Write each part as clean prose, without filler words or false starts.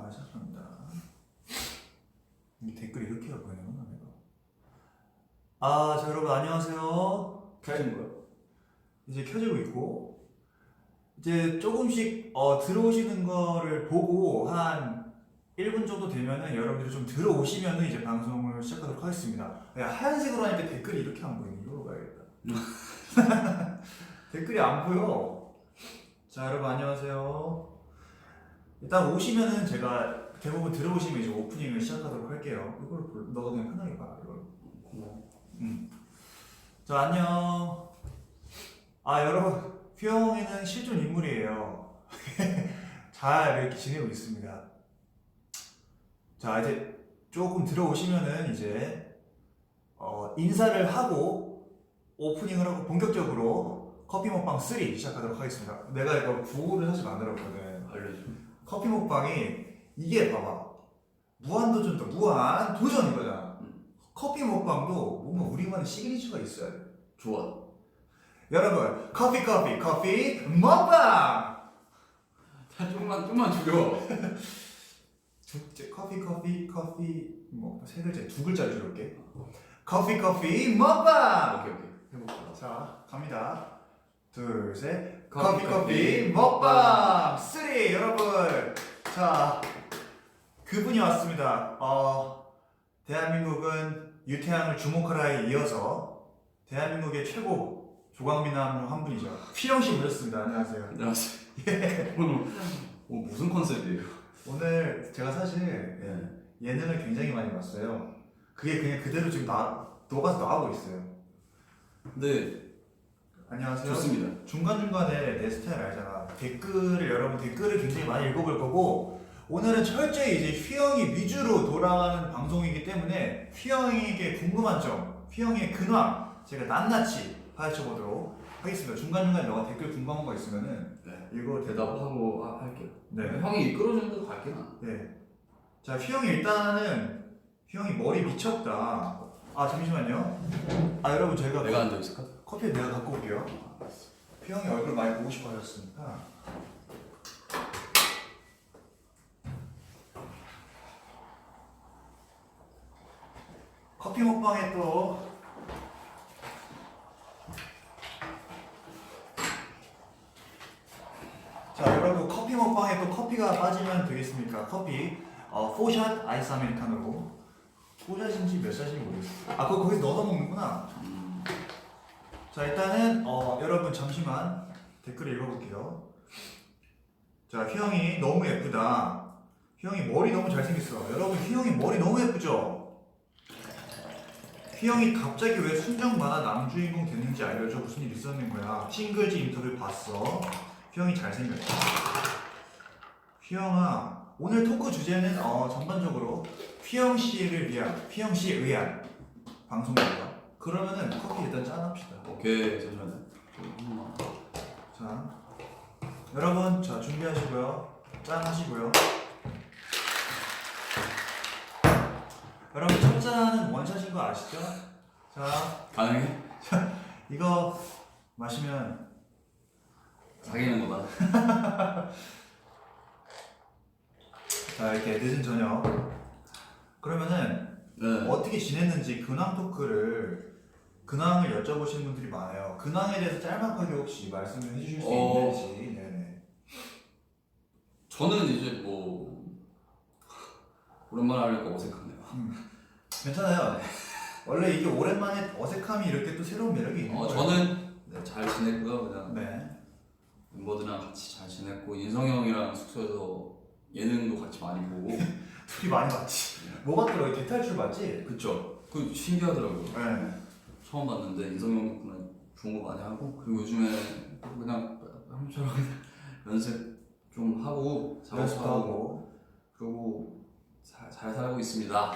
자, 시작합니다. 이 댓글이 이렇게 보이는구나, 내가. 자, 여러분 안녕하세요. 켜진 거요? 이제 켜지고 있고, 이제 조금씩 들어오시는 거를 보고 한 1분 정도 되면은 여러분들이 좀 들어오시면은 이제 방송을 시작하도록 하겠습니다. 야, 하얀색으로 하니까 댓글이 이렇게 안 보이네. 이걸로 가야겠다. 댓글이 안 보여. 자, 여러분 안녕하세요. 일단 오시면은 제가 대부분 들어오시면 이제 오프닝을 시작하도록 할게요. 이걸 너가 그냥 편하게 봐. 이걸. 자, 안녕. 여러분, 휘영이는 실존 인물이에요. 잘 이렇게 지내고 있습니다. 자, 이제 조금 들어오시면은 이제 인사를 하고 오프닝을 하고 본격적으로 커피 먹방 3 시작하도록 하겠습니다. 내가 이거 구호를 사실 만들었거든. 알려줘. 커피 먹방이 이게 봐봐, 무한도전도 무한도전 이거잖아. 커피 먹방도 뭔가 우리만의 시그니처가 있어야 돼. 좋아. 여러분, 커피 먹방! 좀만 줄여. 커피 뭐 세 글자, 두 글자를 줄일게. 커피 먹방! 오케이. 해볼까? 자, 갑니다. 둘, 셋. 커피 커피 먹방 3. 여러분, 자, 그분이 왔습니다. 대한민국은 유태양을 주목하라에 이어서 대한민국의 최고 조광민함 한 분이죠. 휘영 씨 모셨습니다. 안녕하세요. 안녕하세요. 오늘 무슨 컨셉이에요? 오늘 제가 사실 예능을 굉장히 많이 봤어요. 그게 그냥 그대로 지금 녹아서 나오고 있어요. 네. 안녕하세요. 좋습니다. 중간중간에 내 스타일 알잖아. 여러분 댓글을 굉장히 많이 읽어볼 거고, 오늘은 철저히 이제 휘영이 위주로 돌아가는 방송이기 때문에 휘영에게 궁금한 점, 휘영의 근황 제가 낱낱이 파헤쳐보도록 하겠습니다. 중간중간에 너가 댓글 궁금한 거 있으면은 이거 대답하고 할게요. 네. 형이 이끌어주는 데도 갈게 나. 네. 자, 휘영이 일단은 휘영이 머리 미쳤다. 잠시만요. 여러분, 저희가 내가 앉아 있을까? 커피 내가 갖고 올게요. 휘영이 얼굴 많이 보고 싶어 하셨으니까. 커피 먹방에 또 자, 여러분, 커피 먹방에 또 커피가 빠지면 되겠습니까? 커피 4샷 아이스 아메리카노로. 4샷인지 몇 샷인지 모르겠어요. 그거 거기서 넣어서 먹는구나. 자, 일단은 여러분 잠시만 댓글을 읽어볼게요. 자, 휘영이 너무 예쁘다. 휘영이 머리 너무 잘생겼어. 여러분, 휘영이 머리 너무 예쁘죠? 휘영이 갑자기 왜 순정 만화 남주인공 됐는지 알려줘. 무슨 일 있었는 거야. 싱글즈 인터뷰 봤어. 휘영이 잘생겼다. 휘영아, 오늘 토크 주제는 전반적으로 휘영 씨에 의한 방송입니다. 그러면은 커피 일단 짠합시다. 오케이. 잠시만요. 자, 여러분, 자 준비하시고요. 짠 하시고요. 여러분, 첫 잔은 원샷인 거 아시죠? 자, 가능해? 이거 마시면 사귀는 거다. 자, 이렇게 늦은 저녁. 그러면은 네. 어떻게 지냈는지 근황을 여쭤보시는 분들이 많아요. 근황에 대해서 짤막하게 혹시 말씀을 해주실 수 있는지. 네네. 저는 이제 뭐 오랜만에 하니까 어색하네요. 괜찮아요. 원래 이게 오랜만에 어색함이 이렇게 또 새로운 매력이 있는 거예요. 저는 잘 지냈고요. 그냥 네. 멤버들이랑 같이 잘 지냈고 인성 형이랑 숙소에서 예능도 같이 많이 보고. 둘이 많이 봤지. 뭐 봤더라? 대탈출 봤지? 그쵸. 그 신기하더라고요. 네. 처음 봤는데 인성 형 덕분에 좋은 거 많이 하고, 그리고 요즘에 그냥 형처럼 연습 좀 하고 연습도 하고. 그리고 잘 살고 있습니다.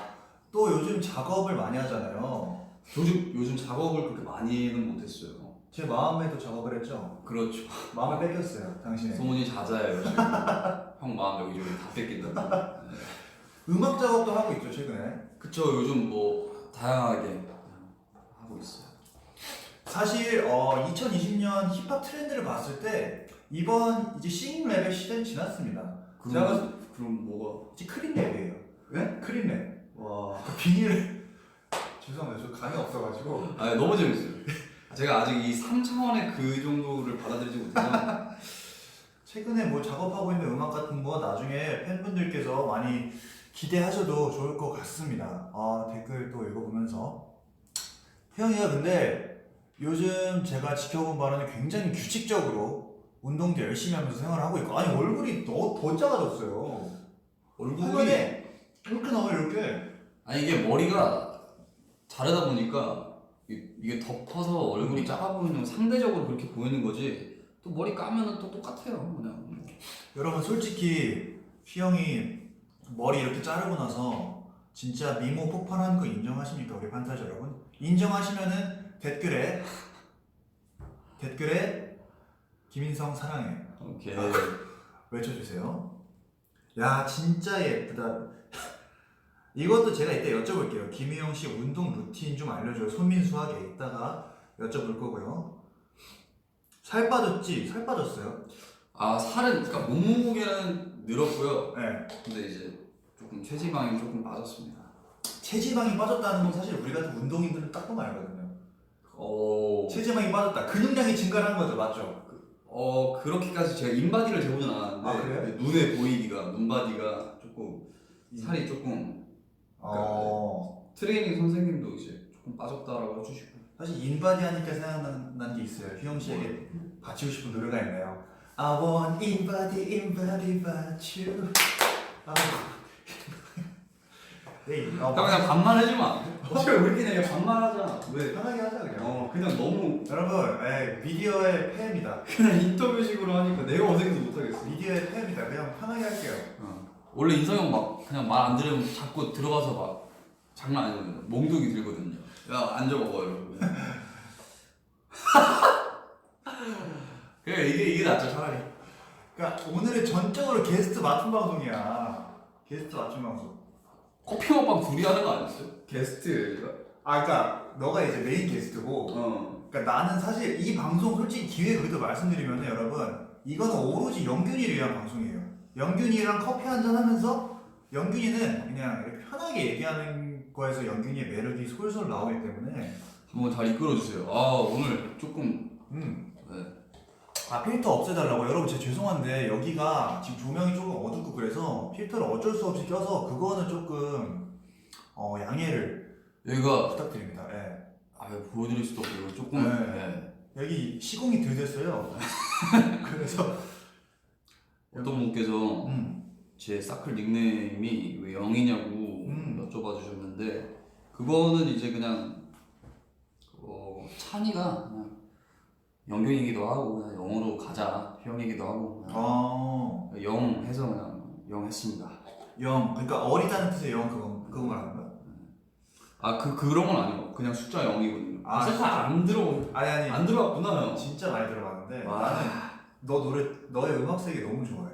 또 요즘 작업을 많이 하잖아요. 요즘 작업을 그렇게 많이는 못했어요. 제 마음에도 작업을 했죠. 그렇죠. 마음을 뺏겼어요, 당신의. 소문이 잦아요 지금. 형 마음 여기저기 다 뺏긴다. 네. 음악 작업도 하고 있죠, 최근에. 그쵸. 요즘 뭐 다양하게 하고 있어요. 사실 2020년 힙합 트렌드를 봤을 때 이번 이제 싱잉랩의 시대는 지났습니다. 제가 그럼 뭐가? 혹시 크림랩이에요. 네? 크림랩. 와. 비닐을 죄송합니다. 저 감이 없어가지고. 아 너무 재밌어요. 제가 아직 이 3차원의 그 정도를 받아들이지 못해서. 최근에 뭐 작업하고 있는 음악 같은 거 나중에 팬분들께서 많이 기대하셔도 좋을 것 같습니다. 댓글 또 읽어보면서 희영이가 근데 요즘 제가 지켜본 바로는 굉장히 규칙적으로 운동도 열심히 하면서 생활을 하고 있고, 아니 얼굴이 더 작아졌어요. 얼굴이 화면에 이렇게 나와요, 이렇게. 아니 이게 머리가 자르다 보니까 이게 덮어서 얼굴이 작아 보이는 상대적으로 그렇게 보이는 거지. 또 머리 까면은 또 똑같아요 그냥. 여러분 솔직히 휘영이 머리 이렇게 자르고 나서 진짜 미모 폭발하는 거 인정하십니까, 우리 판타지 여러분? 인정하시면은 댓글에 김인성 사랑해 오케이. 외쳐주세요. 야 진짜 예쁘다. 이것도 제가 이때 여쭤볼게요. 김희영 씨 운동 루틴 좀 알려줘요. 손민수하게 이따가 여쭤볼 거고요. 살 빠졌지? 살 빠졌어요? 아 살은 그러니까 몸무게는 늘었고요. 네. 근데 이제 조금 체지방이 조금 빠졌습니다. 체지방이 빠졌다는 건 사실 우리 같은 운동인들은 딱 보면 알거든요. 오. 체지방이 빠졌다. 근육량이 증가한 거죠, 맞죠? 그렇게까지 제가 인바디를 재보진 않았는데 아, 그래요? 근데 눈에 보이기가 눈바디가 조금 살이 조금 트레이닝 선생님도 이제 조금 빠졌다라고 해주시고. 사실 인바디 하니까 생각난 게 있어요. 휘영 씨에게 바치고 싶은 노래가 있네요. I want inbody but you. 네, 그냥 반말 해주면 안 돼? 어차피 우리끼리 그냥 반말하자. 왜? 편하게 하자 그냥. 그냥 너무 여러분, 미디어의 폐해입니다. 그냥 인터뷰식으로 하니까 내가 어색해서 못하겠어. 미디어의 폐해입니다. 그냥 편하게 할게요. 원래 인성형 막 그냥 말 안 들으면 자꾸 들어가서 막 장난 아니거든요. 몽둥이 들거든요. 야 앉아봐봐 여러분. 그래 이게 낫죠 차라리. 그러니까 오늘은 전적으로 게스트 맞춤 방송이야. 게스트 맞춤 방송. 커피 먹방 둘이 하는 거 아니었어요? 게스트가? 그러니까 너가 이제 메인 게스트고. 그러니까 나는 사실 이 방송 솔직히 기회 그대로 말씀드리면 여러분 이거는 오로지 영균이를 위한 방송이에요. 영균이랑 커피 한잔 하면서 영균이는 그냥 이렇게 편하게 얘기하는 거에서 영균이의 매력이 솔솔 나오기 때문에 한번 잘 이끌어주세요. 오늘 조금 네. 필터 없애달라고. 여러분 제가 죄송한데 여기가 지금 조명이 조금 어둡고 그래서 필터를 어쩔 수 없이 껴서 그거는 조금 양해를 여기가 부탁드립니다. 예. 보여드릴 수도 없고 조금 네. 여기 시공이 덜 됐어요. 그래서 어떤 분께서 제 사클 닉네임이 왜 영이냐고 여쭤봐 주셨는데 그거는 이제 그냥 찬이가 그냥 영균이기도 하고 그냥 영어로 가자 형이기도 하고 그냥 영 해서 그냥 영 했습니다. 영, 그러니까 어리다는 뜻의 영 그거 말하는 거야? 그런 건 아니고 그냥 숫자 0이거든요. 숫자 안 들어 아니 안 들어왔구나 형. 진짜 많이 들어봤는데 와. 나는 너의 음악 세계 너무 좋아해.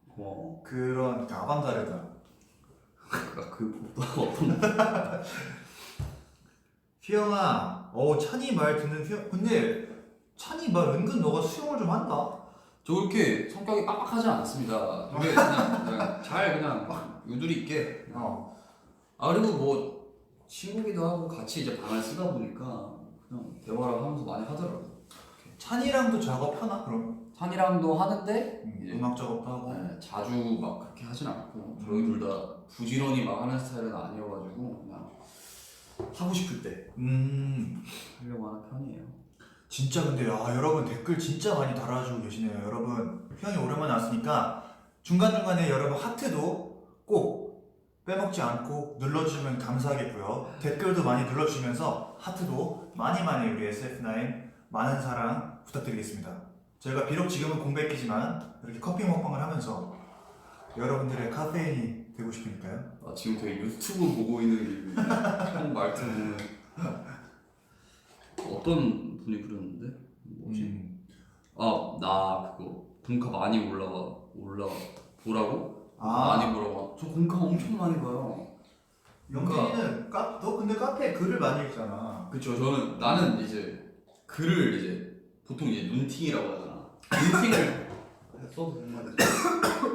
고마워. 그런 아방가르다. 어떤 휘영아, 찬이 말 듣는 휘영. 근데 찬이 말 은근 너가 수용을 좀 한다. 저 그렇게 성격이 빡빡하지 않습니다. 되게 그냥 잘 그냥 유두리 있게. 그리고 뭐 친구기도 하고 같이 이제 방을 쓰다 보니까 그냥 대화를 하면서 많이 하더라고요. 찬이랑도 작업하나 그럼? 찬이랑도 하는데 음악 작업도 하고. 자주 막 그렇게 하진 않고 저희 둘 다 부지런히 막 하는 스타일은 아니어가지고 그냥 하고 싶을 때 하려고 하는 편이에요. 진짜 근데 여러분 댓글 진짜 많이 달아주고 계시네요. 여러분 휘영이 오랜만에 왔으니까 중간중간에 여러분 하트도 꼭 빼먹지 않고 눌러주시면 감사하겠고요. 댓글도 많이 눌러주시면서 하트도 많이 우리 SF9 많은 사랑 부탁드리겠습니다. 저희가 비록 지금은 공백기지만 이렇게 커피 먹방을 하면서 여러분들의 카페인이 되고 싶으니까요. 지금 되게 유튜브 보고 있는 형 말투 보면 어떤 분이 그러는데? 뭐지? 나 그거 공카 많이 올라와 보라고? 많이 보라고. 저 공카 엄청 많이 봐요. 영진이는 너 근데 카페에 글을 많이 읽잖아. 그쵸. 나는 이제 글을 이제 보통 이제 눈팅이라고 하잖아. 눈팅을 써도 되는 말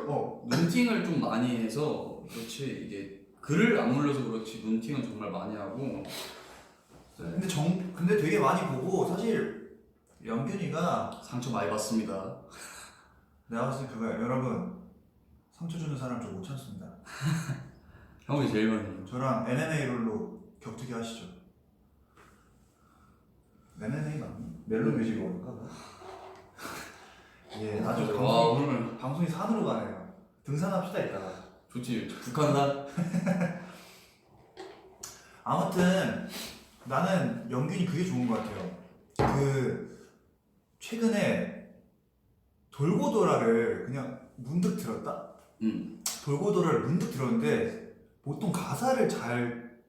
어. 눈팅을 좀 많이 해서 그렇지 이게 글을 안 올려서 그렇지 눈팅은 정말 많이 하고. 네. 근데 되게 많이 보고 사실 영균이가 상처 많이 받습니다. 내가 봤을 때 그거야. 여러분 상처 주는 사람 좀 못 참습니다. 형이 제일 많이. 저랑 NNA 롤로 격투기 하시죠. NNA 맞니? 멜로 뮤직 어울까? 예, 아주 와 오늘 방송이 산으로 가네요. 등산합시다 이따가. 좋지. 북한산. 아무튼 나는 영균이 그게 좋은 것 같아요. 그 최근에 돌고 돌아를 그냥 문득 들었다? 돌고 돌아를 문득 들었는데 보통 가사를 잘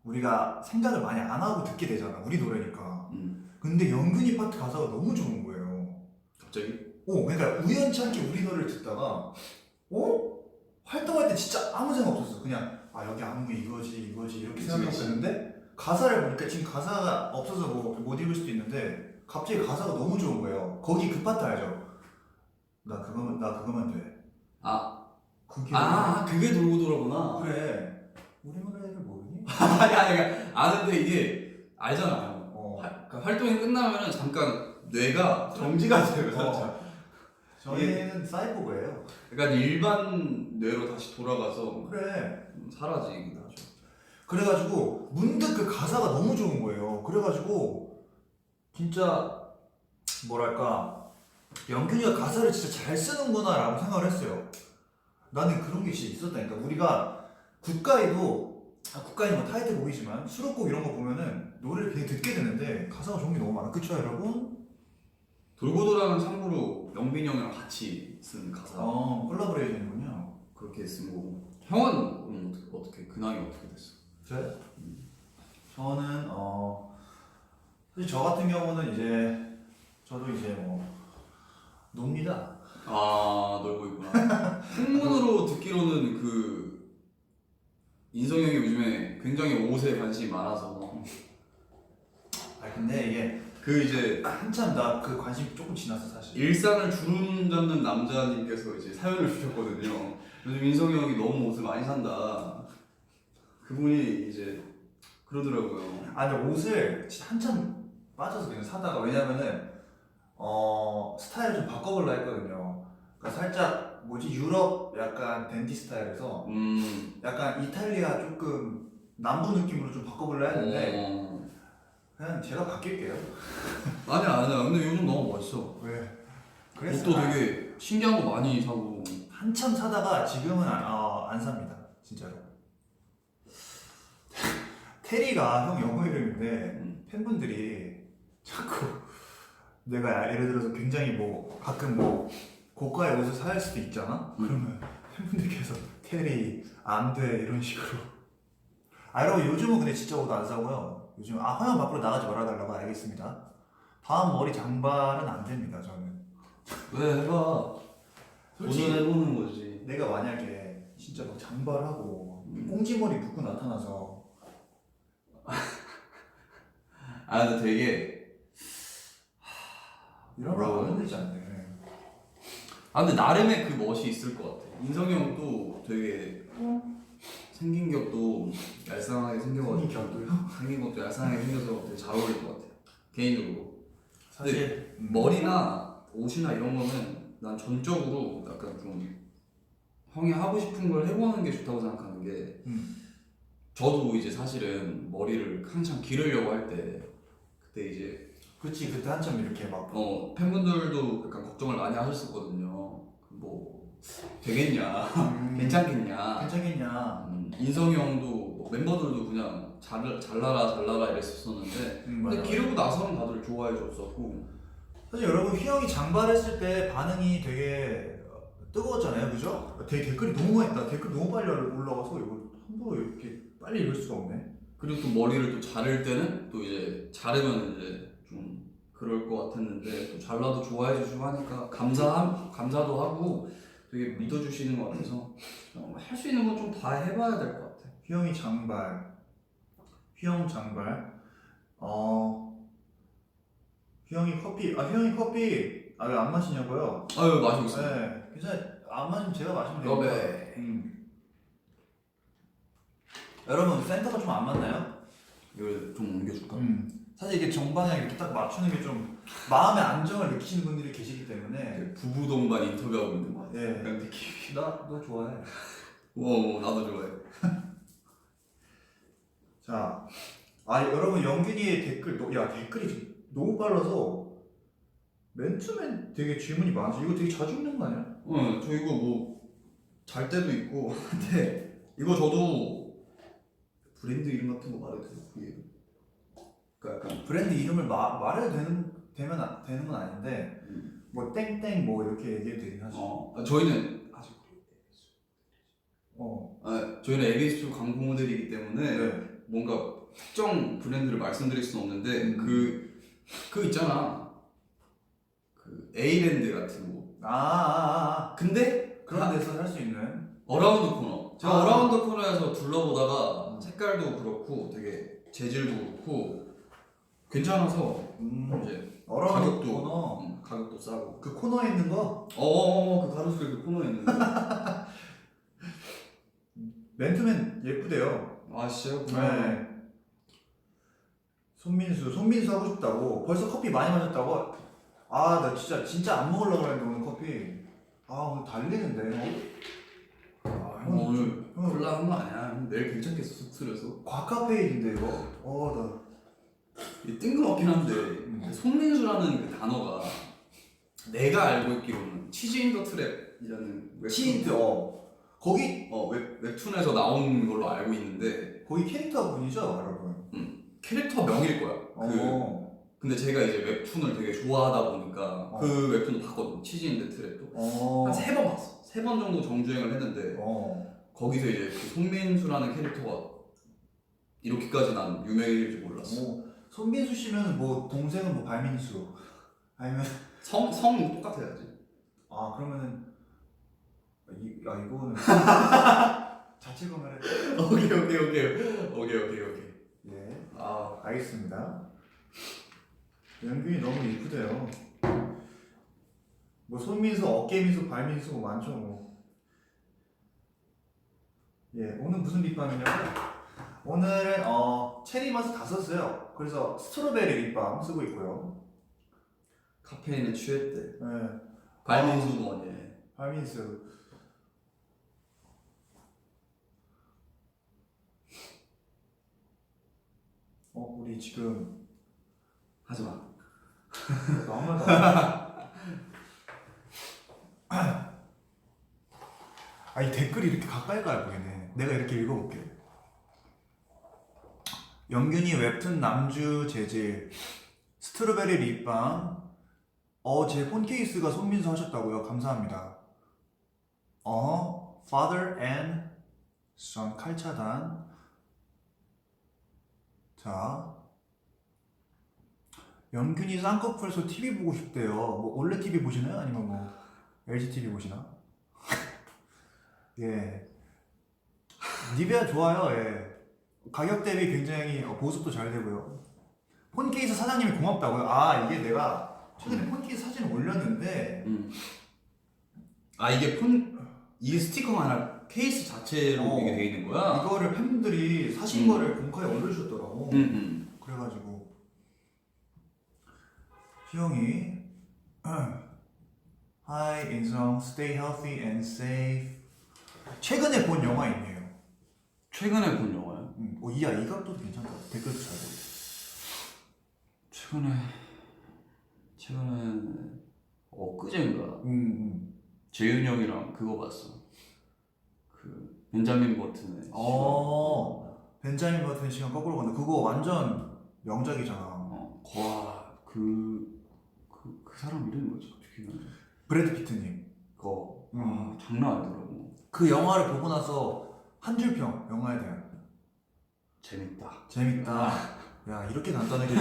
우리가 생각을 많이 안 하고 듣게 되잖아. 우리 노래니까. 근데 영균이 파트 가사가 너무 좋은 거예요. 갑자기? 그러니까 우연치 않게 우리 노래를 듣다가 활동할 때 진짜 아무 생각 없었어. 그냥 여기 안무가 이거지 이렇게 그치, 생각했는데 가사를 보니까 지금 가사가 없어서 못 읽을 수도 있는데 갑자기 가사가 너무 좋은 거예요. 거기 그 파트 알죠? 나 그거만 돼. 그게 그게 돌고 돌아구나. 그래. 우리 노래를 모르니? 아니 아는데 이게 알잖아요. 그러니까 활동이 끝나면은 잠깐 뇌가 정지가 돼요 살짝. 저희는 사이보그예요. 그러니까 일반 뇌로 다시 돌아가서 그래. 사라지긴 하죠. 그래가지고 문득 그 가사가 너무 좋은 거예요. 그래가지고 진짜 뭐랄까 영균이가 가사를 진짜 잘 쓰는구나라고 생각을 했어요. 나는 그런 게 진짜 있었다니까. 우리가 국가에도 뭐 타이틀곡이지만 수록곡 이런 거 보면은 노래를 그냥 듣게 되는데 가사가 좋은 게 너무 많아. 그쵸 여러분? 돌고 돌아는 참고로 영빈이 형이랑 같이 쓴 가사. 콜라보레이션이군요. 그렇게 쓴 거고. 형은 어떻게 근황이 어떻게 됐어? 저는 사실 저 같은 경우는 저도 이제 뭐 놉니다. 놀고 있구나. 풍문으로 듣기로는 그 인성이 형이 요즘에 굉장히 옷에 관심이 많아서 근데 이게 그 이제 한참 나 그 관심 조금 지났어 사실. 일상을 주름 잡는 남자님께서 이제 사연을 주셨거든요. 요즘 인성이 형이 너무 옷을 많이 산다. 그분이 이제 그러더라고요. 근데 옷을 진짜 한참 빠져서 그냥 사다가 왜냐면은 스타일을 좀 바꿔보려 했거든요. 그러니까 살짝 유럽 약간 댄디 스타일에서 약간 이탈리아 조금 남부 느낌으로 좀 바꿔보려 했는데 그냥 제가 바뀔게요. 아니야. 근데 요즘 너무 멋있어. 왜? 옷도 되게 신기한 거 많이 사고. 한참 사다가 지금은 안 삽니다. 진짜로. 테리가 형 영어 이름인데 팬분들이 자꾸 내가 예를 들어서 굉장히 가끔 고가의 옷을 살 수도 있잖아? 그러면 팬분들께서 테리 안 돼 이런 식으로. 여러분 요즘은 근데 진짜 옷 안 사고요. 요즘 화면 밖으로 나가지 말아달라고. 알겠습니다. 다음 머리 장발은 안 됩니다 저는. 왜 해봐. 솔직히 도전해보는 거지. 내가 만약에 진짜 장발하고 꽁지머리 묶고 나타나서 근데 되게 이런 거 안 되지 않네. 근데 나름의 그 멋이 있을 것 같아. 인성이 형도 되게 생긴 격도 얄쌍하게 생겨가지고 생긴 것도 얄쌍하게 생겨서 되게 잘 어울릴 것 같아. 개인적으로. 사실 머리나 옷이나 이런 거는 난 전적으로 약간 좀 형이 하고 싶은 걸 해보는 게 좋다고 생각하는 게 저도 이제 사실은 머리를 한참 기르려고 할 때 그때 이제 그치 그때 한참 이렇게 팬분들도 약간 걱정을 많이 하셨었거든요. 뭐 되겠냐, 괜찮겠냐. 인성이 형도 멤버들도 그냥 잘라라 이랬었는데 근데 기르고 나서는 다들 좋아해 줬었고. 사실 여러분 휘영이 장발했을 때 반응이 되게 뜨거웠잖아요, 그죠? 되게 댓글이 너무 많이 있다. 댓글 너무 빨리 올라와서 이거 함부로 이렇게 빨리 읽을 수가 없네. 그리고 또 머리를 또 자를 때는 또 이제 자르면 이제 좀 그럴 것 같았는데 또 잘라도 좋아해 주시고 하니까 감사도 하고 되게 믿어주시는 것 같아서 할 수 있는 건 좀 다 해봐야 될 것 같아. 휘영 장발. 휘영이 커피 아, 왜 안 마시냐고요? 아유 마시고 있어요. 네, 괜찮아요. 안 마시면 제가 마시면 되니까. 러베. 여러분 센터가 좀 안 맞나요? 이걸 좀 옮겨줄까? 사실 이게 정방향 이렇게 딱 맞추는 게 좀 마음의 안정을 느끼시는 분들이 계시기 때문에. 네, 부부 동반 인터뷰하고 있는 거 같아. 예. 약간 느낌이. 너 좋아해. 나도 좋아해. 자, 여러분 영균이의 댓글이 너무 빨라서 맨투맨 되게 질문이 많아서 이거 되게 자주 읽는 거 아니야? 저 이거 뭐 잘 때도 있고 근데 이거 저도 브랜드 이름 같은 거 말해도 돼요? 그러니까 약간 브랜드 이름을 말해도 되는 건 아닌데 뭐 땡땡 뭐 이렇게 얘기해도 되긴 하죠. 저희는 아직 어. 저희는 에비스 광고 모델이기 때문에 네. 뭔가 특정 브랜드를 말씀드릴 수는 없는데 그 있잖아 그 에이랜드 같은 거. 근데 그런 데서 할 수 있는. 어라운드 코너. 제가 아. 어라운드 코너에서 둘러보다가 색깔도 그렇고 되게 재질도 그렇고 괜찮아서 이제 어라운드 가격도 코너. 가격도 싸고. 그 코너에 있는 거. 그 가로수길 그 코너에 있는 거. 맨투맨 예쁘대요. 아 진짜요? 네. 손민수 하고 싶다고. 벌써 커피 많이 마셨다고. 나 진짜 안 먹으려고 했는데 오늘 커피. 오늘 달리는데. 형 오늘 콜라 한거 아니야? 내일 괜찮겠어 숙소에서. 과카페인인데 이거. 뜬금없긴 한데 손민수라는 그 단어가 내가 알고 있기로는 치즈 인더 트랩이라는 치인트 거기 웹툰에서 나온 걸로 알고 있는데 거기 캐릭터 분이죠, 여러분. 캐릭터 명일 거야. 근데 제가 이제 웹툰을 되게 좋아하다 보니까 그 웹툰도 봤거든. 치즈 인더 트랩도 한 3번 봤어. 3번 정도 정주행을 했는데 거기서 이제 그 손민수라는 캐릭터가 이렇게까지 난 유명해질 줄 몰랐어. 손민수 씨면 뭐 동생은 뭐 발민수 아니면 성 똑같아야지. 그러면은 이거는 자체 검열해. 오케이. 예. 알겠습니다. 연균이 너무 이쁘대요. 뭐 손민수, 어깨민수, 발민수 뭐 많죠 뭐. 예, 오늘 무슨 립밤이냐면 오늘은 체리 맛을 다 썼어요. 그래서 스트로베리 립밤 쓰고 있고요. 카페인에 취했대. 네. 발민수 뭐니? 발민수. 우리 지금 하지마. 아무 말도 안 이 댓글이 이렇게 가까이 가야 보이네. 내가 이렇게 읽어볼게. 영균이 웹툰 남주 재질 스트로베리 립밤. 제 폰 케이스가 손민수 하셨다고요? 감사합니다. Father and Son 칼차단. 자, 영균이 쌍꺼풀에서 TV 보고 싶대요. 뭐 올레 TV 보시나요? 아니면 뭐 LG TV 보시나? 예. 니베아 좋아요. 예. 가격 대비 굉장히 보습도 잘 되고요. 폰 케이스 사장님이 고맙다고요. 이게 내가 최근에 폰 케이스 사진을 올렸는데 이게 스티커가 아니라 케이스 자체로 이게 돼 있는 거야? 이거를 팬분들이 사신 거를 공카에 올려주셨더라고. 그래가지고 희영이 Hi 인성, stay healthy and safe. 최근에 본 영화 있네요. 최근에 본 영화요? 이 각도도 괜찮다. 댓글도 잘 보고. 최근에 엊그제인가 재윤이 형이랑 그거 봤어. 그 벤자민 버튼의 벤자민 버튼의 시간 거꾸로 간다. 그거 완전 명작이잖아. 그 사람 이름이 뭐지? 갑자기 브래드 피트님. 장난 아니더라고. 그 영화를 보고 나서 한 줄 평 영화에 대한. 재밌다. 야 이렇게 간단하게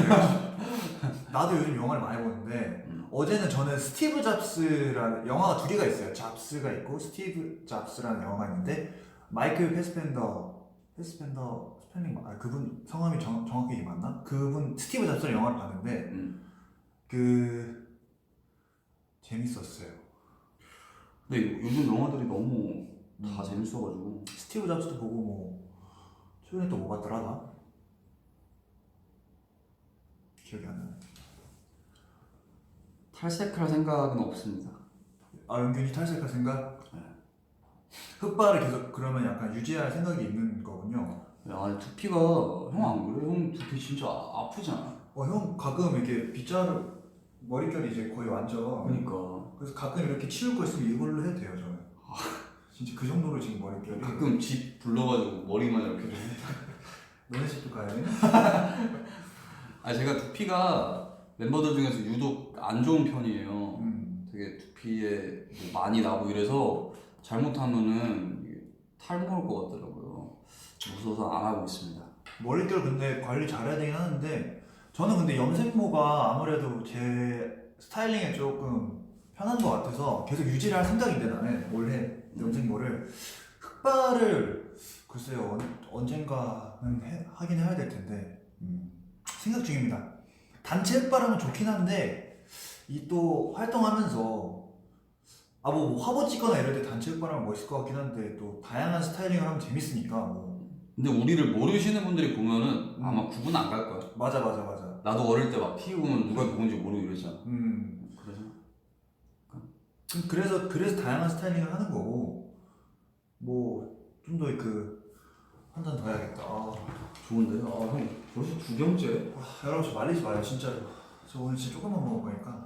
나도 요즘 영화를 많이 보는데 어제는 저는 스티브 잡스라는 영화가 2개가 있어요. 잡스가 있고 스티브 잡스라는 영화가 있는데 마이클 패스펜더 스펠링 그분 성함이 정확히 맞나? 그분 스티브 잡스라는 영화를 봤는데 그 재밌었어요. 근데 요즘 영화들이 너무 다 재밌어가지고. 스티브 잡스도 보고 뭐 최근에 또 뭐 봤더라 나? 기억이 안 나네. 탈색할 생각은 없습니다. 아 연균이 탈색할 생각? 네. 흑발을 계속 그러면 약간 유지할 생각이 있는 거군요. 야, 두피가 형 안 그래? 형 두피 진짜 아프잖아. 형 가끔 이렇게 빗자루 머릿결이 이제 거의 완전. 그러니까 그래서 가끔 이렇게 치울 거 있으면 이걸로 해도 돼요 저는. 진짜 그 정도로 지금 머릿결이. 가끔 집 불러가지고 머리만 이렇게 좀. 너네 집도 가야 돼? 아 제가 두피가 멤버들 중에서 유독 안 좋은 편이에요. 되게 두피에 뭐 많이 나고 이래서 잘못하면은 이게 탈모일 것 같더라고요. 무서워서 안 하고 있습니다. 머릿결 근데 관리 잘해야 되긴 하는데 저는 근데 염색모가 아무래도 제 스타일링에 조금 편한 것 같아서 계속 유지를 할 생각인데 나는 원래 염색모를 흑발을 글쎄요 언젠가는 하긴 해야 될 텐데 생각 중입니다. 단체 흑발하면 좋긴 한데 이 또 활동하면서 뭐 화보 찍거나 이럴 때 단체 흑발하면 멋있을 것 같긴 한데 또 다양한 스타일링을 하면 재밌으니까 뭐. 근데 우리를 모르시는 분들이 보면은 아마 구분 안 갈 거야. 맞아. 나도 어릴 때 막 피우면 누가 누군지 모르고 이랬잖아. 그래서 다양한 스타일링을 하는 거고 뭐 좀 더 한 잔 더 해야겠다. 좋은데? 형 벌써 2병째? 여러분 저 말리지 마요 진짜로. 저 오늘 진짜 조금만 먹을 거니까.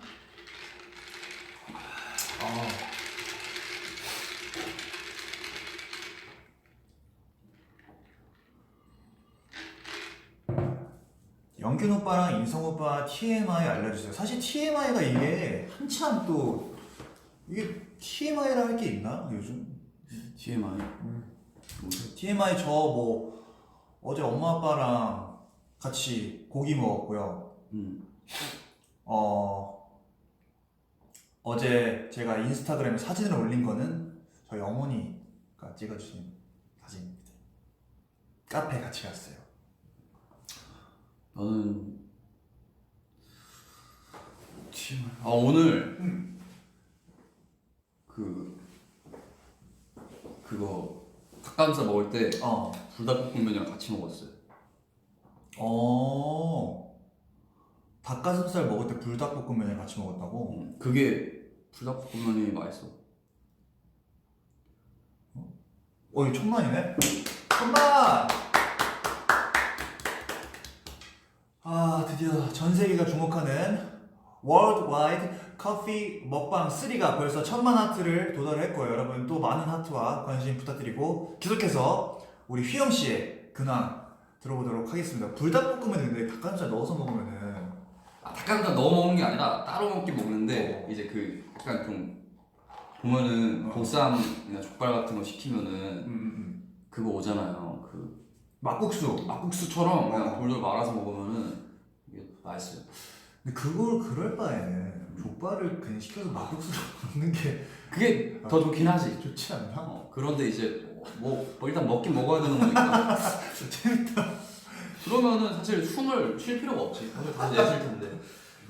영균 오빠랑 인성 오빠 TMI 알려주세요. 사실 TMI가 이게 한참 또 이게 TMI라 할 게 있나 요즘? TMI. TMI 저 뭐 어제 엄마 아빠랑 같이 고기 먹었고요. 어제 제가 인스타그램에 사진을 올린 거는 저희 어머니가 찍어주신 사진입니다. 카페 같이 갔어요. 나는 TMI. 오늘 그거 닭가슴살 먹을 때 불닭볶음면이랑 같이 먹었어요. 닭가슴살 먹을 때 불닭볶음면을 같이 먹었다고? 그게 불닭볶음면이 맛있어. 이거 천만이네? 천만! 드디어 전 세계가 주목하는 월드와이드 커피 먹방 3가 벌써 1000만 하트를 도달했고요. 여러분 또 많은 하트와 관심 부탁드리고 계속해서 우리 휘영씨의 근황 들어보도록 하겠습니다. 불닭볶음면 근데 닭가슴살 넣어서 먹으면은 닭가슴살 넣어 먹는 게 아니라 따로 먹긴 먹는데 이제 약간 좀 보면은 보쌈이나 족발 같은 거 시키면은 그거 오잖아요. 막국수처럼 그냥 돌돌 말아서 먹으면은 이게 맛있어요. 근데 그걸 그럴 바에는 족발을 그냥 시켜서 막국수로 먹는 게 그게 더 좋긴 하지. 좋지 않나? 그런데 이제 뭐 일단 먹긴 먹어야 되는 거니까. 재밌다. 그러면은 사실 숨을 쉴 필요가 없지. 사실 다시 내쉴 텐데.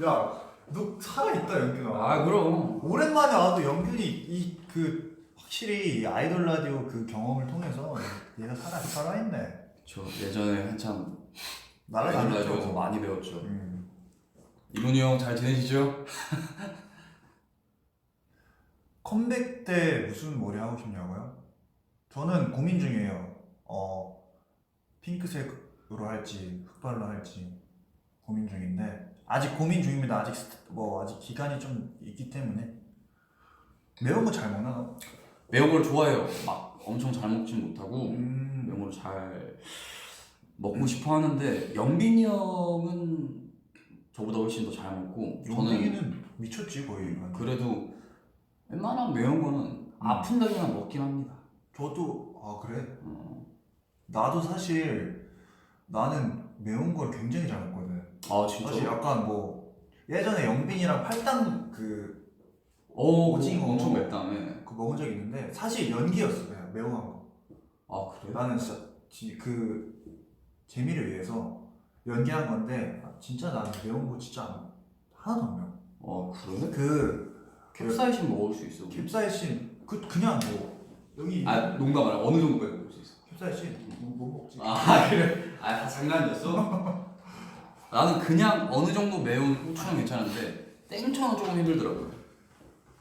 야, 너 살아있다 연균아. 그럼. 오랜만에 와도 연균이 확실히 이 아이돌 라디오 그 경험을 통해서 얘가 살아있네. 저 예전에 한참 아이돌 날아다녔죠. 라디오에서 많이 배웠죠. 이문이 형 잘 지내시죠? 컴백 때 무슨 머리 하고 싶냐고요? 저는 고민 중이에요. 핑크색으로 할지 흑발로 할지 고민 중인데 아직 고민 중입니다. 아직 기간이 좀 있기 때문에. 매운 거 잘 먹나 너? 매운 걸 좋아해요. 막 엄청 잘 먹진 못하고 매운 걸 잘 먹고 싶어 하는데 영빈이 형은 저보다 훨씬 더 잘 먹고 영빈이는 미쳤지 거의. 그래도 웬만한 매운 거는 아픈 날에만 먹긴 합니다. 저도 그래? 나도 사실 나는 매운 걸 굉장히 잘 먹거든. 진짜? 사실 약간 예전에 영빈이랑 팔당 오징어 엄청 맵다며. 그거 먹은 적 있는데 사실 연기였어 그냥 매운 거. 그래? 나는 진짜 재미를 위해서 연기한 건데 진짜 나는 매운 거 진짜 하나도 안 매워. 그래? 캡사이신 먹을 수 있어. 캡사이신 그냥 뭐 여기 아 농담 안 해. 어느 정도까지 먹을 수 있어? 캡사이신 뭐 먹지? 아 그래? 아 장난이었어? 나는 그냥 어느 정도 매운 후추는 괜찮은데 땡초는 조금 힘들더라고요.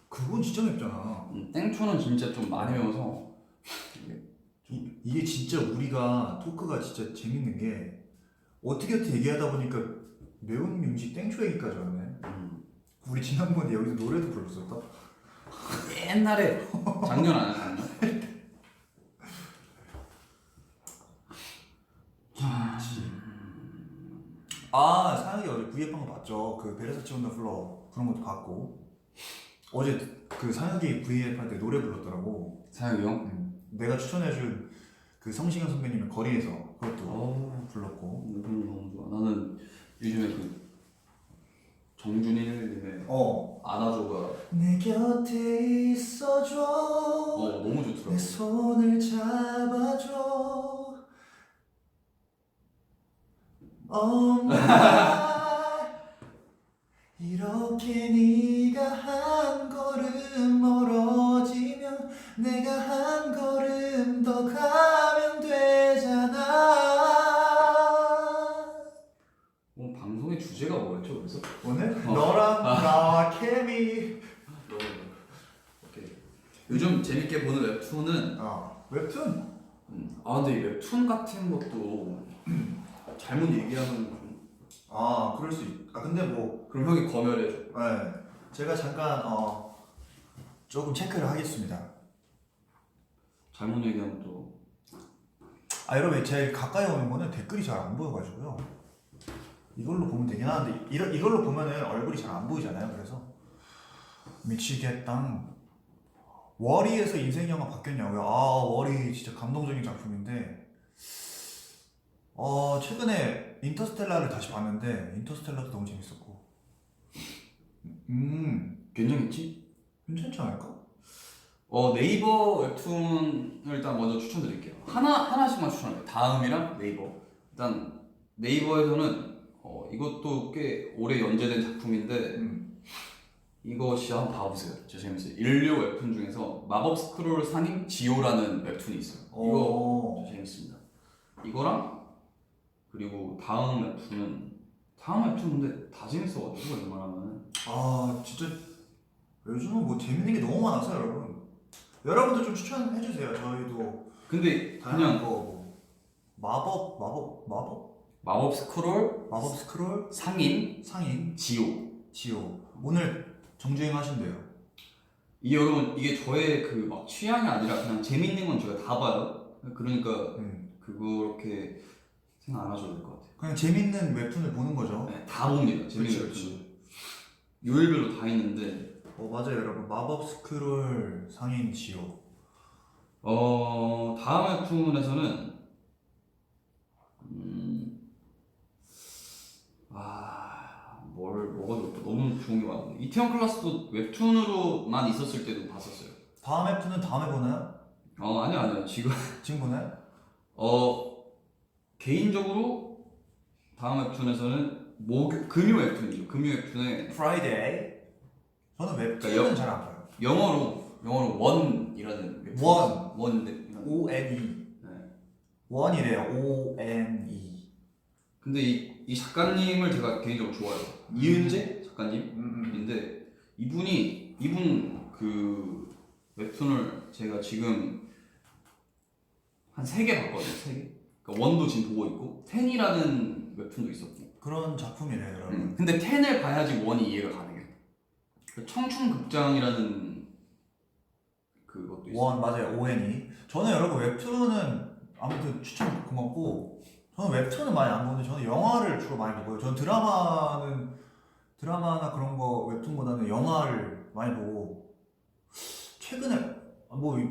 그건 진짜 맵잖아. 땡초는 진짜 좀 많이 매워서 이게 진짜 우리가 토크가 진짜 재밌는 게 어떻게 얘기하다 보니까 매운 음식 땡초 얘기까지 왔네. 우리 지난번에 여기서 노래도 불렀었다. 옛날에 작년 아니야 작년? 아 사연이 어제 V앱 한거 봤죠. 그 베르사치 온더 플러 그런 것도 봤고 어제 그 사연이 V앱 할 때 노래 불렀더라고. 사영이 형? 내가 추천해준 그 성시경 선배님의 거리에서 그것도 불렀고. 노래 너무 좋아. 나는 요즘에 그 정준일님의 안아줘가 내 곁에 있어줘. 너무 좋더라고. 내 손을 잡아줘. 이렇게 네가 한 걸음 멀어지면 내가 한 걸음 더 가면 되잖아. 오늘 방송의 주제가 뭐였죠 그래서? 오늘 너랑 나와 케미. 오케이. 요즘 재밌게 보는 웹툰은 웹툰? 근데 이 웹툰 같은 것도 잘못 얘기하면 좀 그럴 수 있. 근데 뭐 그럼 형이 검열해줘. 네, 제가 잠깐 조금 체크를 하겠습니다. 잘못 얘기하면 또 여러분 제일 가까이 오는 거는 댓글이 잘 안 보여가지고요. 이걸로 보면 되긴 하는데 이걸로 보면은 얼굴이 잘 안 보이잖아요. 그래서 미치겠다. 워리에서 인생 영화 바뀌었냐고요? 워리 진짜 감동적인 작품인데 최근에 인터스텔라를 다시 봤는데 인터스텔라도 너무 재밌었고 괜찮겠지? 괜찮지 않을까? 네이버 웹툰을 일단 먼저 추천드릴게요. 하나씩만 추천할게요. 다음이랑 네이버. 일단 네이버에서는 이것도 꽤 오래 연재된 작품인데 이것이 한번 봐보세요. 진짜 재밌어요. 인류 웹툰 중에서 마법 스크롤 상임 지오라는 웹툰이 있어요. 이거 진짜 재밌습니다. 이거랑 그리고 다음 웹툰은 근데 다 재밌어가지고 웬만하면 진짜 요즘은 뭐 재밌는 게 너무 많아서 여러분도 좀 추천해주세요. 저희도 근데 다양한 그냥 거 마법 스크롤 상임 지오 오늘 정주행 하신대요. 여러분 이게 저의 그 막 취향이 아니라 그냥 재밌는 건 제가 다 봐요. 그러니까 그렇게 생각 안 하셔도 될 것 같아요. 그냥 재밌는 웹툰을 보는 거죠. 네, 다 봅니다. 재밌는 웹툰. 요일별로 다 있는데 맞아요 여러분. 마법 스크롤 상인 지오. 다음 웹툰에서는 뭐가 좋을까? 너무 좋은 게 많은데 이태원 클라스도 웹툰으로만 있었을 때도 봤었어요. 다음 웹툰은 다음에 보나요? 아니요 지금 보나요? 개인적으로 다음 웹툰에서는 금요 웹툰이죠. 금요 웹툰에 프라이데이. 저는 웹툰은 그러니까 잘 안 봐요. 영어로 원이라는 웹툰. 원인데 ONE. 네. 원이래요. ONE. 근데 이 작가님을 제가 개인적으로 좋아해요. 이은재 작가님인데 이분 그 웹툰을 제가 지금 한 3개 봤거든요. 3개. 그러니까 원도 지금 보고 있고 텐이라는 웹툰도 있었고 그런 작품이래요 여러분. 근데 텐을 봐야지 원이 이해가 가능해요. 그 청춘극장이라는 그것도 있어요. 맞아요. ONE. 저는 여러분 웹툰은 아무튼 추천 고맙고 저는 웹툰은 많이 안 보는데 저는 영화를 주로 많이 보고요. 저는 드라마나 그런 거 웹툰보다는 영화를 많이 보고 최근에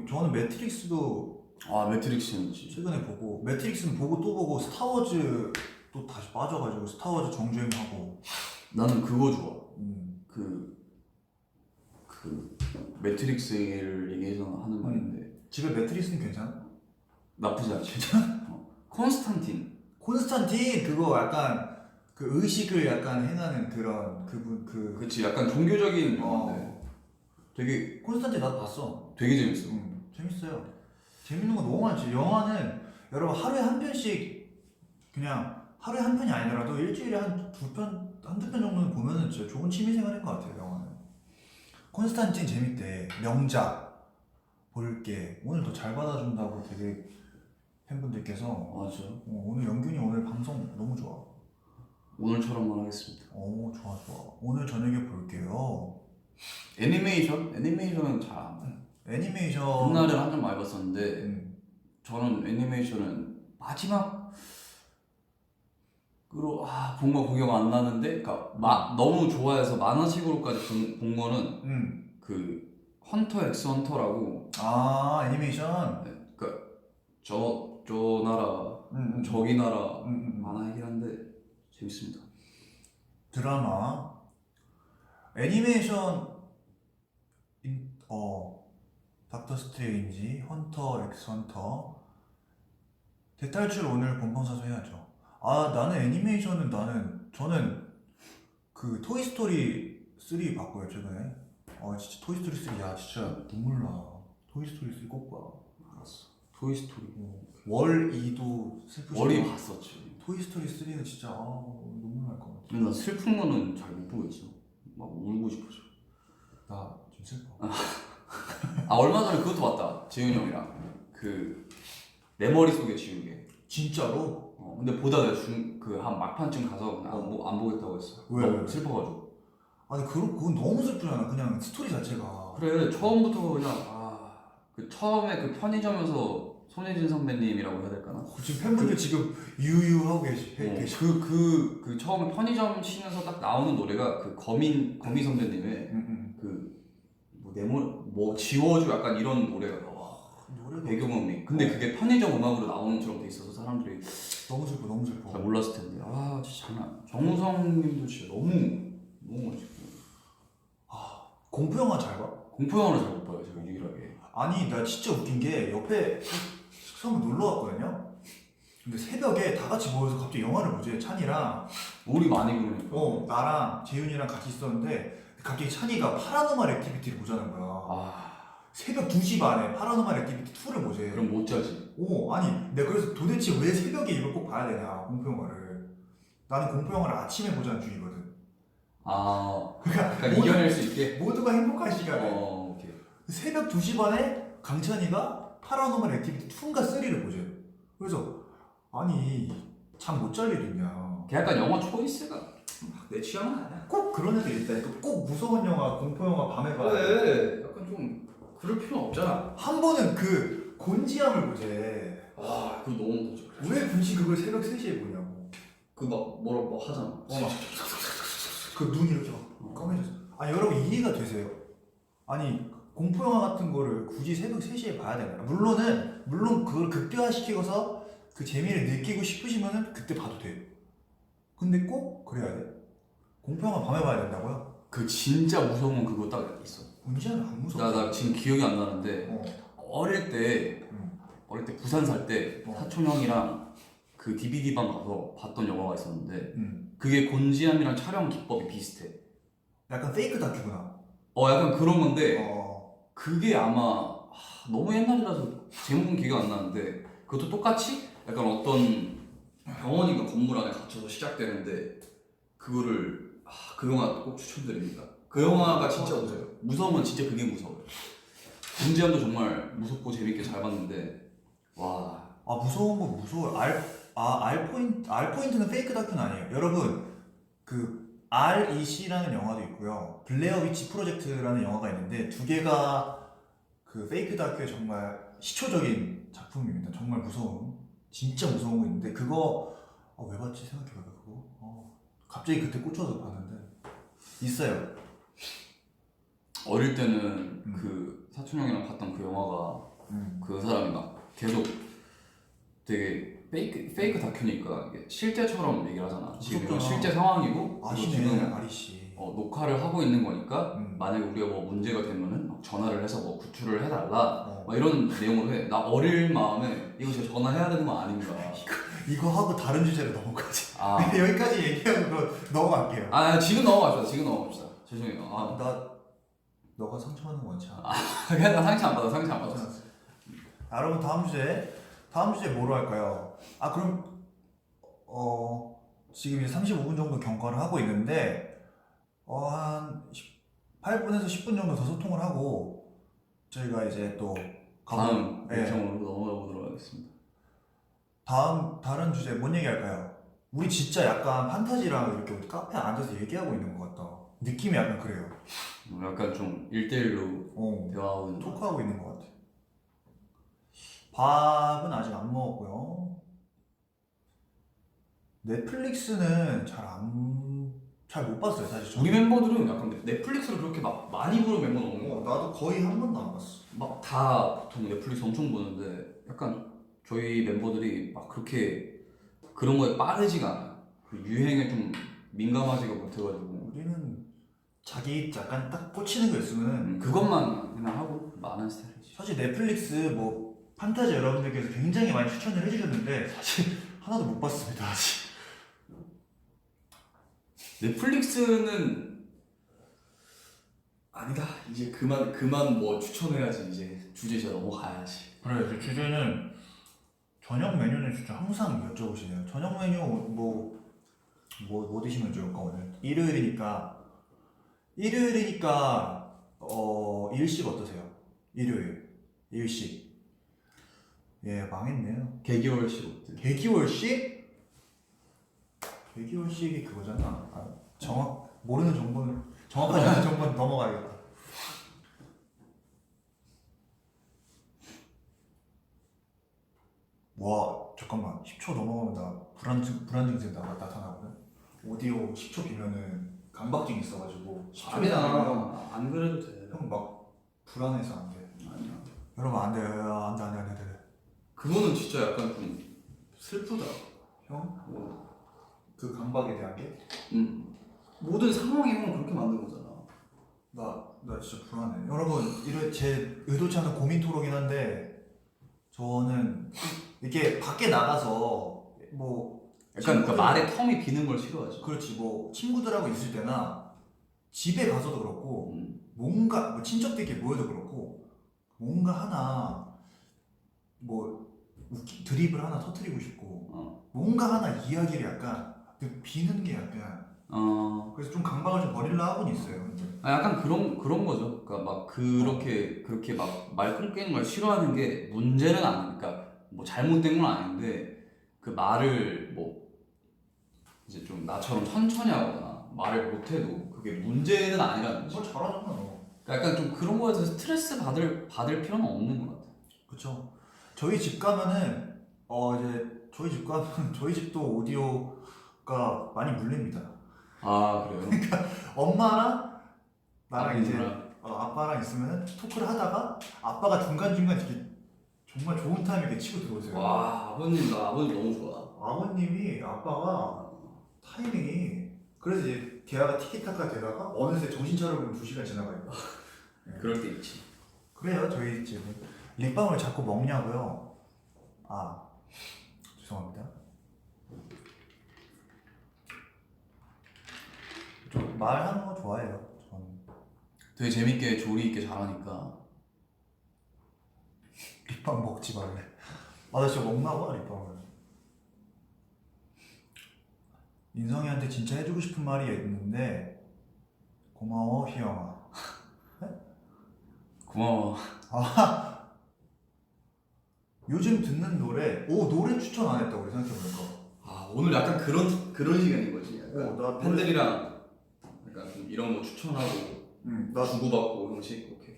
저는 매트릭스도 매트릭스는 있지. 최근에 보고 매트릭스는 보고 또 보고 스타워즈 또 다시 빠져가지고 스타워즈 정주행하고. 나는 그거 좋아. 그 매트릭스를 얘기해서 하는 말인데 집에 매트릭스는 괜찮아? 나쁘지 않지. 콘스탄틴 그거 약간 그 의식을 약간 행하는 그런 그분 그치 약간 종교적인 영화인데 되게 콘스탄틴 나도 봤어. 되게 재밌어. 재밌어요. 재밌는 거 너무 많지. 영화는 여러분 하루에 한 편씩 그냥 하루에 한 편이 아니더라도 일주일에 한두 편 정도는 보면은 진짜 좋은 취미생활인 것 같아요. 영화는. 콘스탄틴 재밌대. 명작 볼게. 오늘 더 잘 받아준다고 되게 팬분들께서 맞아. 오늘 영균이 오늘 방송 너무 좋아. 오늘처럼만 하겠습니다. 오 좋아. 오늘 저녁에 볼게요. 애니메이션은 잘 안 봐요. 애니메이션 옛날에는 한참 많이 봤었는데 저는 애니메이션은 마지막으로 본 거 기억 안 나는데, 그러니까 너무 좋아해서 만화식으로까지 본 거는 그 헌터 엑스 헌터라고. 애니메이션 그러니까 저 나라 저기 나라 만화이긴 한데 재밌습니다. 드라마 애니메이션 닥터 스트레인지, 헌터 엑스 헌터, 대탈출 오늘 본방사수 해야죠. 나는 애니메이션은 저는 그 토이스토리 3 봤고요 최근에. 진짜 토이스토리 3 야 진짜 눈물 나. 토이스토리 3 꼭 봐. 알았어. 토이스토리. 월 2도 슬프지. 월이 봤었지. 토이스토리 3는 진짜 눈물 날 것 같아. 근데 난 슬픈 거는 잘 못 보겠어. 막 울고 싶어져. 나 좀 슬퍼. 얼마 전에 그것도 봤다. 재윤이 형이랑 내 머릿속에 지우개. 진짜로? 근데 보다가 한 막판쯤 가서 그냥 안 보겠다고 했어. 왜? 너무 슬퍼가지고. 아니 그건 너무 슬프잖아. 그냥 스토리 자체가. 그래, 처음부터 그냥 처음에 그 편의점에서 손예진 선배님이라고 해야 될까나? 지금 팬분들 지금 유유하고 계시. 그 처음에 편의점 씬에서 딱 나오는 노래가 그 거미 선배님의 지워줘 약간 이런 노래가 나와. 노래가 배경음이. 근데 그게 편의점 음악으로 나오는 것처럼 돼 있어서 사람들이 너무 슬퍼. 잘 몰랐을 텐데. 진짜 장난 아니야. 정우성님도 진짜 너무 멋있고. 공포 영화 잘 봐? 공포 영화를 잘 못 봐요, 제가 유일하게. 아니 나 진짜 웃긴 게 옆에 숙소에 놀러 왔거든요. 근데 새벽에 다 같이 모여서 갑자기 영화를 보지. 찬이랑 우리 많이 그러니까. 나랑 재윤이랑 같이 있었는데 갑자기 찬이가 파라노멀 액티비티를 보자는 거야. 새벽 2시 반에 파라노멀 액티비티 2를 보재. 그럼 못 자지. 아니 내가 그래서 도대체 왜 새벽에 이걸 꼭 봐야 되냐 공포 영화를. 나는 공포 영화를 아침에 보자는 주의거든. 그러니까 이겨낼 수 있게. 모두가 행복한 시간에. 오케이. 새벽 2시 반에 강찬이가 파라노멀 액티비티 2인가 3를 보재. 그래서 아니 잠 못 잘 일이 있냐. 약간 영화 초이스가 내 취향은 아니야. 꼭 그런 애들 있다니까. 꼭 무서운 영화, 공포 영화 밤에 봐야 돼. 왜? 약간 좀 그럴 필요는 없잖아. 한 번은 그 곤지암을 보재. 그거 너무 무서워. 왜 굳이 그걸 새벽 3시에 보냐고. 뭐 하잖아. 그 눈이 이렇게 막 까매졌어. 아니 여러분 이해가 되세요? 아니 공포 영화 같은 거를 굳이 새벽 3시에 봐야 되나요? 물론 그걸 극대화시키고서 그 재미를 느끼고 싶으시면은 그때 봐도 돼요. 근데 꼭 그래야 돼? 공포 영화 밤에 봐야 된다고요? 그 진짜 무서운 건 그거 딱 있어. 곤지암은 안 무서워. 나 지금 기억이 안 나는데 어릴 때 부산 살 때 사촌 형이랑 그 DVD 방 가서 봤던 영화가 있었는데 그게 곤지암이랑 촬영 기법이 비슷해. 약간 페이크 다큐구나. 약간 그런 건데 그게 아마 너무 옛날이라서 제목은 기억 안 나는데 그것도 똑같이 약간 어떤 병원인가 건물 안에 갇혀서 시작되는데 그거를 그 영화 꼭 추천드립니다. 그 영화가 진짜 무서워요. 무서우면 진짜 그게 무서워요. 곤지암도 정말 무섭고 재밌게 잘 봤는데 무서운 거 무서워요. R 포인트는 페이크 다큐는 아니에요. 여러분 그 REC라는 영화도 있고요. 블레어 위치 프로젝트라는 영화가 있는데 두 개가 그 페이크 다큐의 정말 시초적인 작품입니다. 정말 진짜 무서운 거 있는데 그거 왜 봤지 생각해봐요. 그거 갑자기 그때 꽂혀서 봤는데 있어요. 어릴 때는 그 사촌 형이랑 봤던 그 영화가 그 사람이 막 계속 되게 페이크 다큐니까 이게 실제처럼 얘기를 하잖아. 지금 이건 실제 상황이고 지금 아리씨 녹화를 하고 있는 거니까 만약에 우리가 뭐 문제가 되면은 막 전화를 해서 뭐 구출을 해달라 막 이런 내용으로 해. 나 어릴 마음에 이거 제가 전화해야 되는 건 아닌가. 이거 하고 다른 주제로 넘어가자. 여기까지 얘기하고 넘어갈게요. 지금 넘어갑시다. 죄송해요. 너가 상처받는 거 원치 않아. 그냥 나 상처 안 받아, 상처 안 받아. 여러분 다음 주제 뭐로 할까요? 아 그럼 지금 이제 35분 정도 경과를 하고 있는데 한 8분에서 10분 정도 더 소통을 하고 저희가 이제 또 다음 네. 일정으로 넘어가 보도록 하겠습니다. 다른 주제 뭔 얘기 할까요? 우리 진짜 약간 판타지랑 이렇게 우리 카페에 앉아서 얘기하고 있는 것 같다. 느낌이 약간 그래요. 약간 좀 1대1로 대화하고 있는 거. 토크하고 있는 것 같아. 밥은 아직 안 먹었고요. 넷플릭스는 잘 못 봤어요, 사실. 저는. 우리 멤버들은 약간 넷플릭스를 그렇게 막 많이 보는 멤버는 없는 거 같아. 나도 거의 한 번도 안 봤어. 막 다 보통 넷플릭스 엄청 보는데 약간 저희 멤버들이 막 그렇게 그런 거에 빠르지가 않아요. 그 유행에 좀 민감하지가 못해가지고 우리는 자기 약간 딱 꽂히는 거 있으면 그것만 그냥 하고 많은 스타일이지. 사실 넷플릭스 뭐 판타지 여러분들께서 굉장히 많이 추천을 해주셨는데 사실 하나도 못 봤습니다 아직. 넷플릭스는 아니다. 이제 그만 뭐 추천해야지. 이제 주제 진짜 넘어가야지. 그래, 그 주제는 저녁 메뉴는 진짜 항상 여쭤보시네요. 저녁 메뉴 뭐 드시면 좋을까 오늘? 일요일이니까 일식 어떠세요? 일요일 일식. 예, 망했네요. 개개월씩 어때? 개기월식? 개기월식이 그거잖아. 모르는 정보는 정확하지 않은 정보는 넘어가야겠다. 와, 잠깐만. 10초 넘어가면 나 불안 증세 나타나거든. 오디오 10초 비면은 감박증 있어가지고 10초 아니야. 안 그래도 돼. 형막 불안해서 안 돼. 아니야. 여러분 안 돼. 안 돼. 그거는 진짜 약간 좀 슬프다. 형? 그 감박에 대한 게? 모든 상황이 형 그렇게 만든 거잖아. 나 진짜 불안해. 여러분, 제 의도치 않은 고민 토로긴 한데, 저는 이렇게 밖에 나가서, 뭐, 약간 그 친구들- 말에 텀이 비는 걸 싫어하지. 그렇지, 뭐, 친구들하고 있을 때나, 집에 가서도 그렇고, 뭔가, 뭐 친척들끼리 모여도 그렇고, 뭔가 하나, 뭐, 드립을 하나 터트리고 싶고, 뭔가 하나 이야기를 약간, 비는 게 약간, 그래서 좀 강박을 좀 버리려 하고는 있어요. 근데. 약간 그런 거죠. 그러니까 막 그렇게 막 말 끊기는 걸 싫어하는 게 문제는 아니니까 뭐 잘못된 건 아닌데 그 말을 뭐 이제 좀 나처럼 천천히 하거나 말을 못해도 그게 문제는 아니라는 거지. 뭘 잘하잖아, 너. 그러니까 약간 좀 그런 거에 대해서 스트레스 받을 필요는 없는 것 같아. 그쵸. 저희 집 가면은 이제 저희 집 가면 저희 집도 오디오가 많이 물립니다. 아 그래요? 엄마랑 나랑 이제 아버지랑. 아빠랑 있으면 토크를 하다가 아빠가 중간중간 이렇게 정말 좋은 타임에 이렇게 치고 들어오세요. 와 나 아버님 너무 좋아. 아버님이 아빠가 타이밍이 그래서 이제 대화가 티키타카 되다가 어느새 정신 차려보면 2시간 지나가요. 그럴 때 있지. 그래요 저희 집은. 립밤을 자꾸 먹냐고요? 죄송합니다. 좀 말하는 거 좋아해요. 저는. 되게 재밌게 조리 있게 잘하니까. 립밤 먹지 말래. 나 진짜 먹나 봐 립밤을. 인성이한테 진짜 해주고 싶은 말이 있는데 고마워 희영아. 고마워. 요즘 듣는 노래 추천 안 했다고 우리 생각해보니까. 오늘 약간 그런 시간인 거지. 약간 나 팬들이랑 약간 좀 이런 거 추천하고 나 주고받고 형식. 오케이.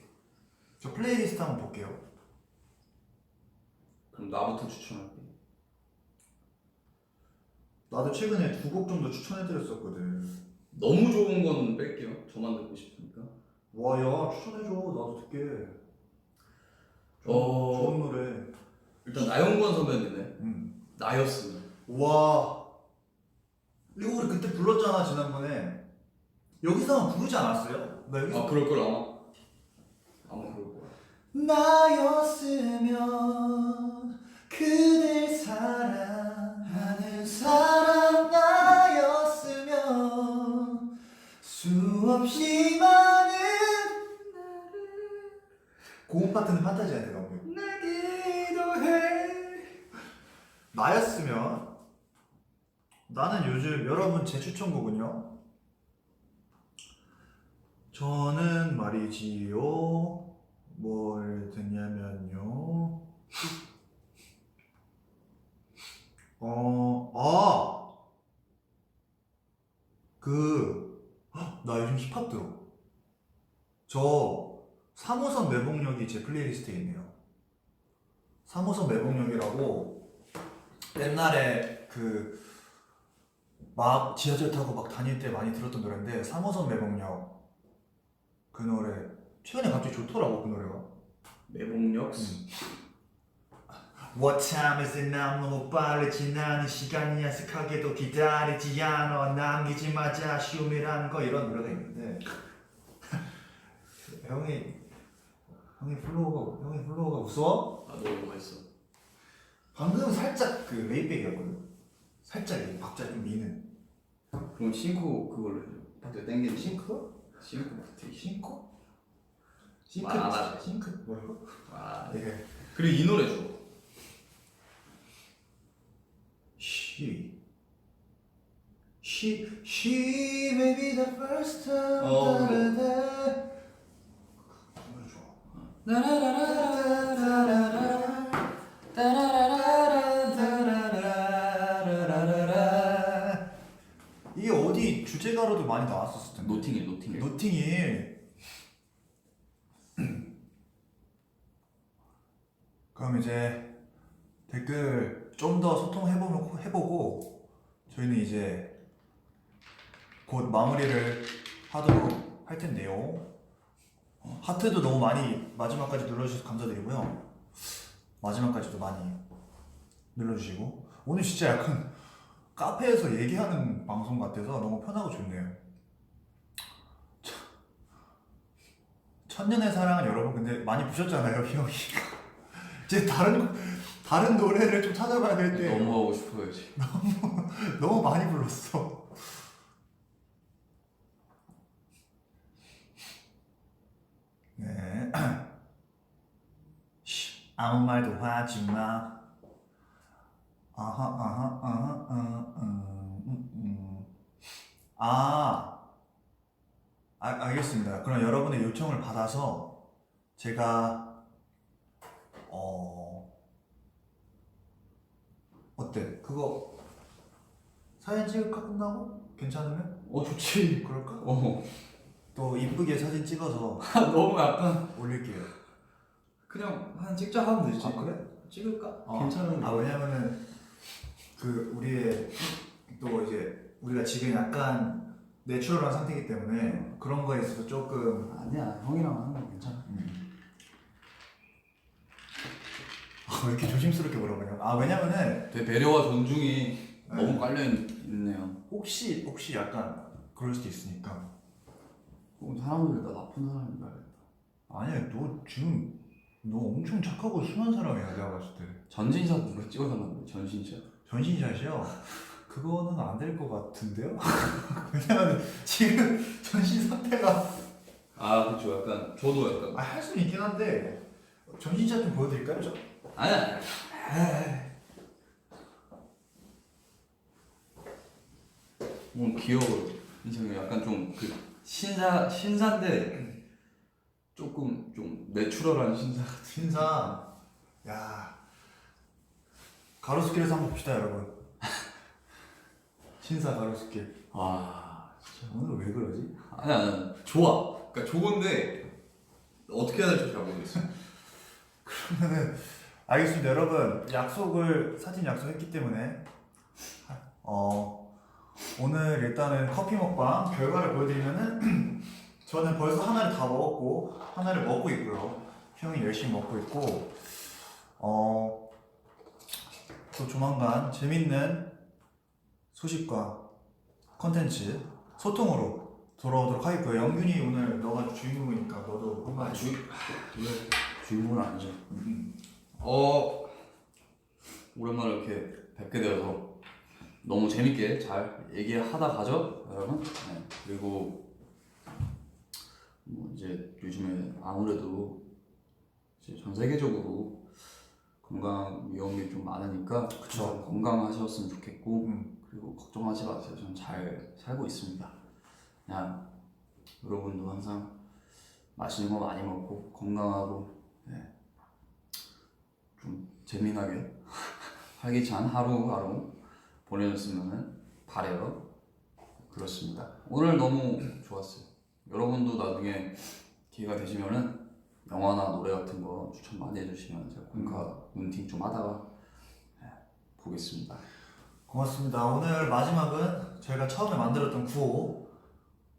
저 플레이리스트 한번 볼게요. 그럼 나부터 추천할게. 나도 최근에 2곡 정도 추천해드렸었거든. 너무 좋은 건 뺄게요. 저만 듣고 싶으니까. 와, 야, 추천해줘. 나도 듣게. 어. 좋은 노래. 일단 나영권 선배님네. 나였으면. 와. 이거 우리 그때 불렀잖아, 지난번에. 여기서 부르지 않았어요? 나 여기서. 그럴 걸 아마 그럴 거야. 나였으면 그댈 사랑하는 사람 나였으면 수없이 많은 고음 파트는 판타지한테 너무. 내기도 해. 나였으면 나는 요즘 여러분 제 추천곡은요. 저는 말이지요. 뭘 듣냐면요. 나 요즘 힙합 들어. 저 3호선 매복역이 제 플레이리스트에 있네요. 3호선 매복역이라고 옛날에 막 지하철 타고 막 다닐 때 많이 들었던 노래인데 3호선 매복역 그 노래 최근에 갑자기 좋더라고 그 노래가. 매복역. What time is it now? 너무 빨리 지나는 시간이 야속하게도 기다리지 않아 남기지 마자 아쉬움이라는 거 이런 노래가 있는데 형이 플로우가 무서워? 아 너무 맛있어. 방금 살짝 그 레이백이었거든. 살짝 이 박자 좀 미는. 그럼 싱코 그걸로 해줘. 박자 땡기는 싱크? 싱코 파트. 싱크? 말 안 하지. 싱크? 뭐라고? 아 예. 그리고 이 노래 줘. She may be the first time. 그래. 정말 좋아. 이게 어디 주제가로도 많이 나왔었을 텐데. 노팅힐. 노팅힐. 그럼 이제 댓글 좀 더 소통해보고 저희는 이제 곧 마무리를 하도록 할 텐데요. 하트도 너무 많이 마지막까지 눌러주셔서 감사드리고요. 마지막까지도 많이 눌러주시고 오늘 진짜 약간 카페에서 얘기하는 방송 같아서 너무 편하고 좋네요. 천년의 사랑은 여러분 근데 많이 부셨잖아요, 형이. 이제 다른 노래를 좀 찾아봐야 될 때 너무 하고 싶어요 지금. 너무 많이 불렀어. 네. 아무 말도 하지 마. 알겠습니다. 그럼 여러분의 요청을 받아서 제가 어때? 그거 사진 찍을까 끝나고? 괜찮으면? 좋지. 그럴까? 어. 또 이쁘게 사진 찍어서 너무 약간 올릴게요. 그냥 한 찍자 하면 되지. 아 그래? 찍을까? 괜찮은. 왜냐면은 우리의 또 이제 우리가 지금 약간 내추럴한 상태이기 때문에 그런 거에 있어서 조금 아니야 형이랑 하는 거 괜찮아. 왜 이렇게 조심스럽게 물어보냐고. 왜냐면은 되게 배려와 존중이 너무 깔려 있네요. 혹시 약간 그럴 수도 있으니까. 사람들이 나 나쁜 사람인 줄 알겠다. 아니야, 너 엄청 착하고 순한 사람이야 내가 봤을 때. 전진샷 누가 찍어달라는데 전신샷. 전신샷이요? 그거는 안 될 것 같은데요? 왜냐면 지금 전신 상태가 그쵸. 약간 저도 약간 할 수는 있긴 한데 전신샷 좀 보여드릴까요? 저? 아니야. 귀여워. 인상이 약간 좀 신사인데 조금 좀 내추럴한 신사. 신사. 야, 가로수길에서 한번 봅시다 여러분. 신사 가로수길. 진짜. 오늘 왜 그러지? 아니야. 좋아. 그러니까 좋은데 어떻게 해야 될지 잘 모르겠어. 그러면은 알겠습니다 여러분. 사진 약속했기 때문에 오늘 일단은 커피 먹방 결과를 보여드리면은 저는 벌써 하나를 다 먹었고 하나를 먹고 있고요. 형이 열심히 먹고 있고 또 조만간 재밌는 소식과 컨텐츠 소통으로 돌아오도록 하겠고요. 영균이 오늘 너가 주인공이니까 너도 한번 주인공은 아니죠. 오랜만에 이렇게 뵙게 되어서 너무 재밌게 잘 얘기하다 가죠, 여러분. 네. 그리고 이제 요즘에 아무래도 이제 전 세계적으로 건강 위험이 좀 많으니까 그쵸. 건강하셨으면 좋겠고 음. 그리고 걱정하지 마세요. 저는 잘 살고 있습니다. 그냥 여러분도 항상 맛있는 거 많이 먹고 건강하고 좀 재미나게 활기찬 하루하루 보내셨으면 바래요. 그렇습니다. 오늘 너무 좋았어요. 여러분도 나중에 기회가 되시면은 영화나 노래 같은 거 추천 많이 해주시면 제가 공카 눈팅 좀 하다가 보겠습니다. 고맙습니다. 오늘 마지막은 저희가 처음에 만들었던 구호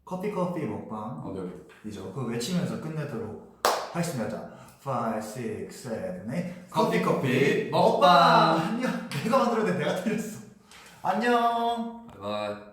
커피 먹방이죠. 오케이. 그거 외치면서 끝내도록 하겠습니다. 자, 5, 6, 7, 8 커피 먹방! 안녕! 내가 만들었는데 내가 틀렸어. 안녕! 바이바이.